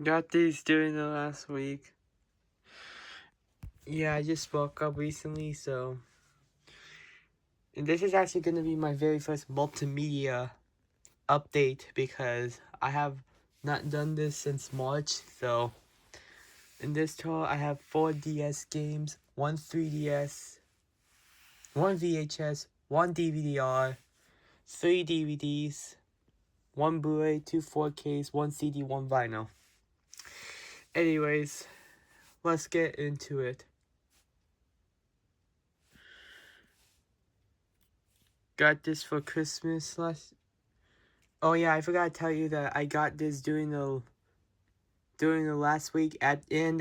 Got these during the last week. Yeah, I just woke up recently, so. And this is actually going to be my very first multimedia update because I have not done this since March. So, in this tour, I have 4 DS games, 1 3DS, 1 VHS, 1 DVD-R, 3 DVDs, 1 Blu-ray, 2 4Ks, 1 CD, 1 vinyl. Anyways, let's get into it. Got this for Christmas last. Oh yeah, I forgot to tell you that I got this during the last week at the end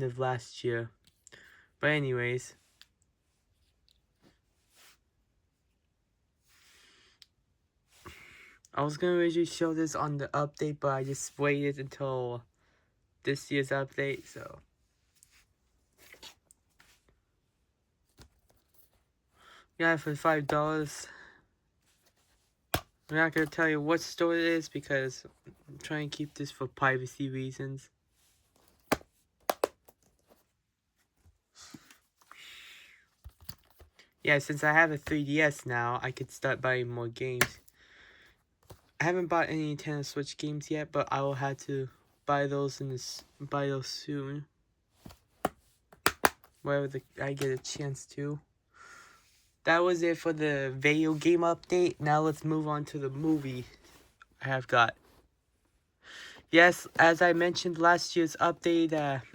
of last year. But anyways, I was gonna originally show this on the update, but I just waited until this year's update. So yeah, for $5. I'm not gonna tell you what store it is because I'm trying to keep this for privacy reasons. Yeah, since I have a 3DS now, I could start buying more games. I haven't bought any Nintendo Switch games yet, but I will have to buy those soon. Wherever I get a chance to. That was it for the video game update. Now let's move on to the movie I have got. Yes, as I mentioned last year's update,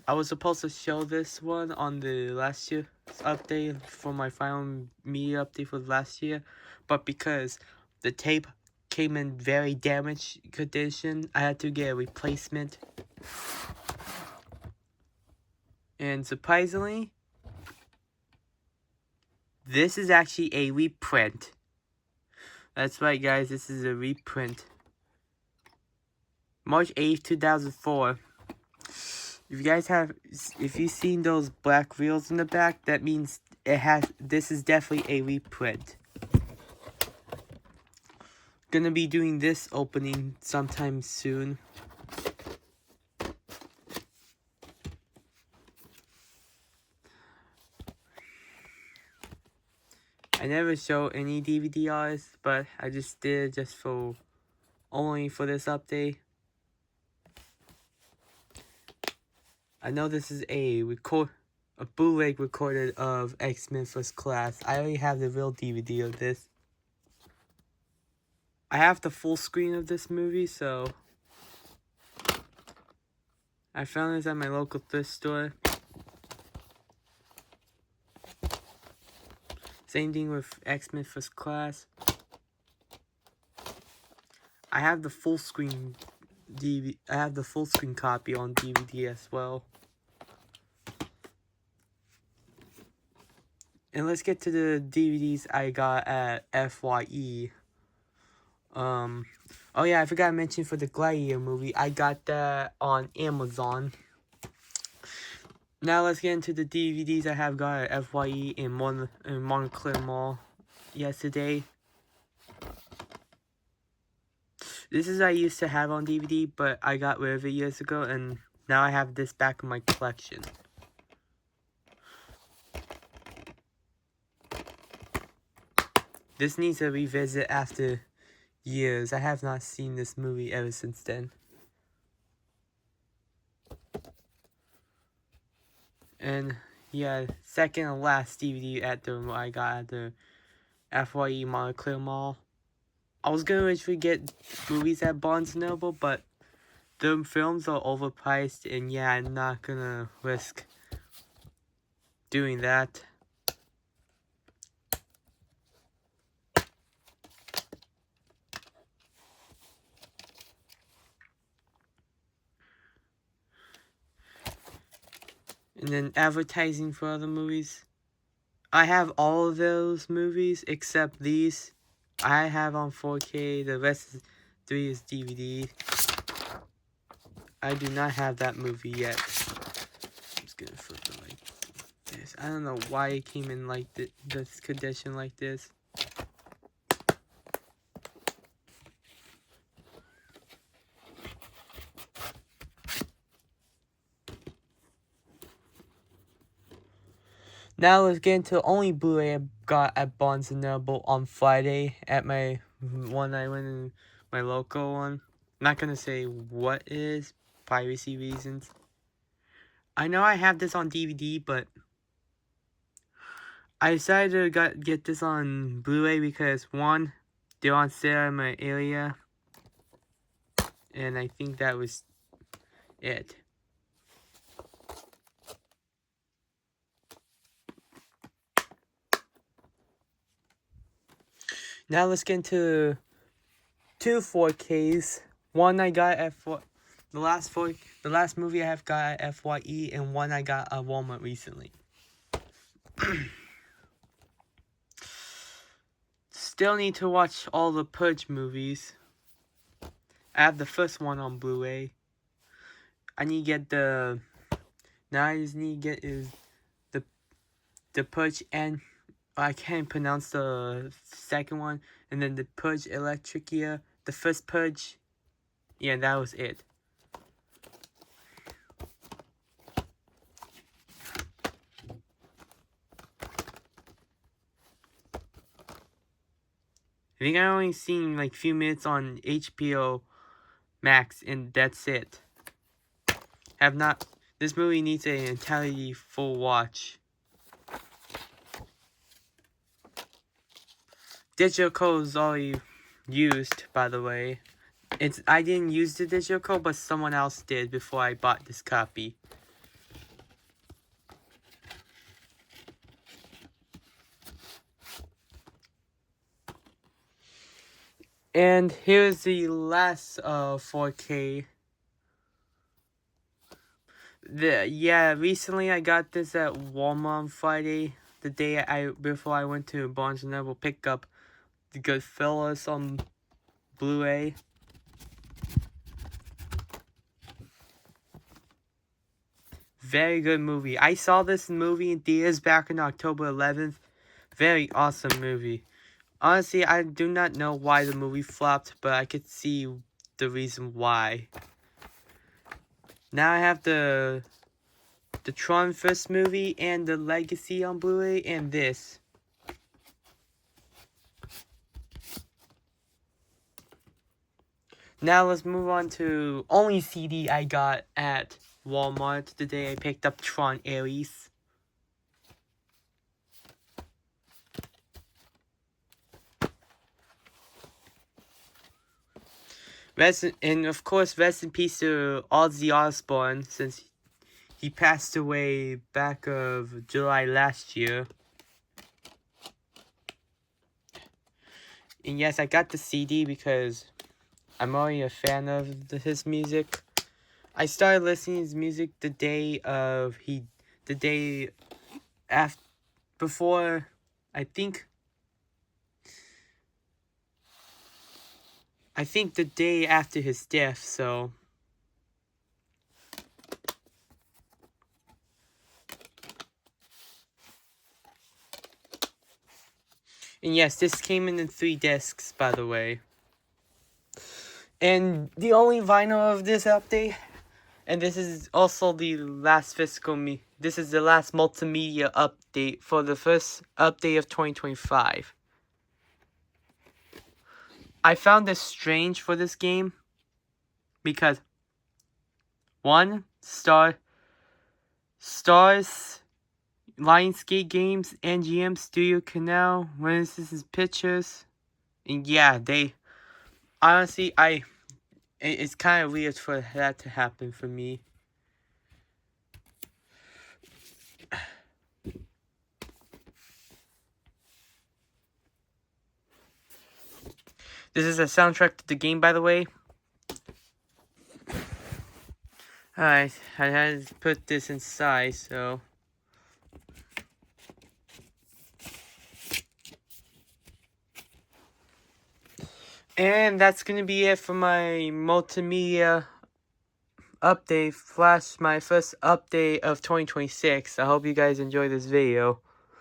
I was supposed to show this one on the last year's update for my final media update for last year. But because the tape came in very damaged condition, I had to get a replacement. And surprisingly, this is actually a reprint. That's right, guys. This is a reprint. March 8th, 2004. If you've seen those black reels in the back, that means this is definitely a reprint. Gonna be doing this opening sometime soon. I never show any DVD-Rs, but I just did just only for this update. I know this is a Blu-ray recorded of X-Men First Class. I already have the real DVD of this. I have the full screen of this movie, so I found this at my local thrift store. Same thing with X-Men First Class. I have the full screen copy on DVD as well. And let's get to the DVDs I got at FYE. Oh yeah, I forgot to mention for the Gladiator movie, I got that on Amazon. Now let's get into the DVDs I have got at FYE in Montclair Mall yesterday. This is I used to have on DVD, but I got rid of it years ago, and now I have this back in my collection. This needs a revisit after years. I have not seen this movie ever since then. And yeah, second and last DVD I got at the FYE Montclair Mall. I was gonna actually get movies at Barnes & Noble, but the films are overpriced, and yeah, I'm not gonna risk doing that. And then advertising for other movies. I have all of those movies except these. I have on 4K. The rest is 3 is DVD. I do not have that movie yet. I'm just gonna flip it like this. I don't know why it came in like this condition like this. Now let's get into the only Blu-ray I got at Barnes & Noble on Friday at my one I went in my local one. Not gonna say what it is, piracy reasons. I know I have this on DVD, but I decided to get this on Blu-ray because one, they're on sale in my area, and I think that was it. Now let's get into two 4Ks. One I got at the last movie I have got at FYE, and one I got at Walmart recently. Still need to watch all the Purge movies. I have the first one on Blu-ray. I need to get the. Now I just need to get is the Purge, and I can't pronounce the second one, and then the Purge Electricia. The first Purge. Yeah, that was it. I think I only seen like few minutes on HBO Max, and that's it. Have not. This movie needs an entirely full watch. Digital code is already used, by the way. I didn't use the digital code, but someone else did before I bought this copy. And here's the last 4K. Recently I got this at Walmart on Friday, the day before I went to Barnes & Noble pick up the Goodfellas on Blu-ray. Very good movie. I saw this movie in theaters back on October 11th. Very awesome movie. Honestly, I do not know why the movie flopped, but I could see the reason why. Now I have the Tron first movie and the Legacy on Blu-ray, and this. Now let's move on to only CD I got at Walmart the day I picked up Tron Ares. And of course, rest in peace to Ozzy Osbourne, since he passed away back of July last year. And yes, I got the CD because I'm already a fan of his music. I started listening to his music the day after, before, I think the day after his death, so. And yes, this came in 3 discs, by the way. And the only vinyl of this update, and this is also the last this is the last multimedia update for the first update of 2025. I found this strange for this game because one, Stars, Lionsgate Games, NGM Studio Canal, Renaissance Pictures, and yeah, honestly, it's kind of weird for that to happen for me. This is a soundtrack to the game, by the way. Alright, I had to put this inside, so. And that's going to be it for my multimedia update, my first update of 2026. I hope you guys enjoy this video.